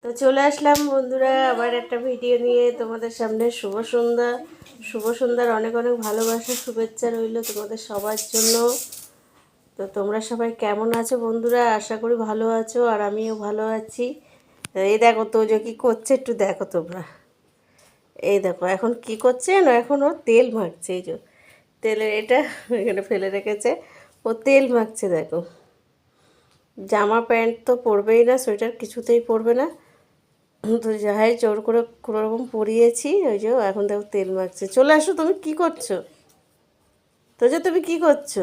তো চলে আসলাম বন্ধুরা আবার একটা ভিডিও নিয়ে তোমাদের সামনে। শুভ সন্ধ্যার অনেক অনেক ভালোবাসা শুভেচ্ছা রইল তোমাদের সবার জন্য। তো তোমরা সবাই কেমন আছো বন্ধুরা? আশা করি ভালো আছো, আর আমিও ভালো আছি। এই দেখো তোজো কি করছে একটু দেখো তোমরা। এই দেখো এখন কি করছে না, এখন ও তেল মাখছে। এই যে তেলের এটা এখানে ফেলে রেখেছে, ও তেল মাখছে দেখো। জামা প্যান্ট তো পরবেই না, সোয়েটার কিছুতেই পরবে না। তো যাই জোর করে কোনোরকম পরিয়েছি, ওই যে এখন দেখো তেল মাখছে। চলে আসো, তুমি কি করছো? তোজো তুমি কি করছো?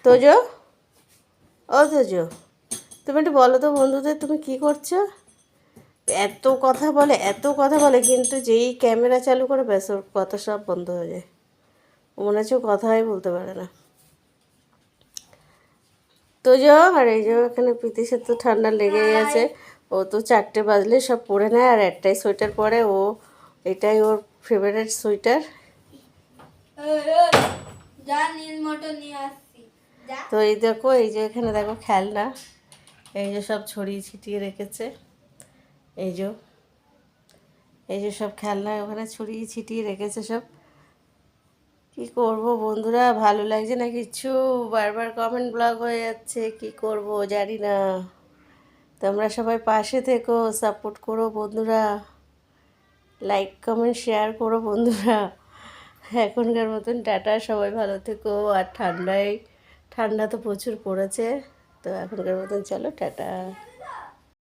তোজো, ও তোজো, তুমি একটু বলো তো বন্ধুদের তুমি কি করছো? এত কথা বলে কিন্তু যেই ক্যামেরা চালু করে ব্যাস ওর কথা সব বন্ধ হয়ে যায়। ও মনে হচ্ছে ও কথাই বলতে পারে না। তোজো, আর এই যে এখানে প্রীতিশের তো ঠান্ডা লেগেই আছে। ও তো 4টে বাজলে সব পরে নেয়, আর একটাই সোয়েটার পরে ও। এটাই ওর ফেভারিট সোয়েটার। তো এই দেখো, এই যে এখানে দেখো খেলনা, এই যে সব ছড়িয়ে ছিটিয়ে রেখেছে। এই যে এই যে সব খেলনা ওখানে ছড়িয়ে ছিটিয়ে রেখেছে সব। কি করব বন্ধুরা, ভালো লাগছে না কিছু, বারবার কমেন্ট ব্লক হয়ে যাচ্ছে, কি করব জানি না। তোমরা সবাই পাশে থেকো, সাপোর্ট করো বন্ধুরা, লাইক কমেন্ট শেয়ার করো বন্ধুরা। এখনকার মতন টাটা, সবাই ভালো থেকো। আর ঠান্ডা তো প্রচুর পড়েছে। তো এখনকার মতন চলো টাটা।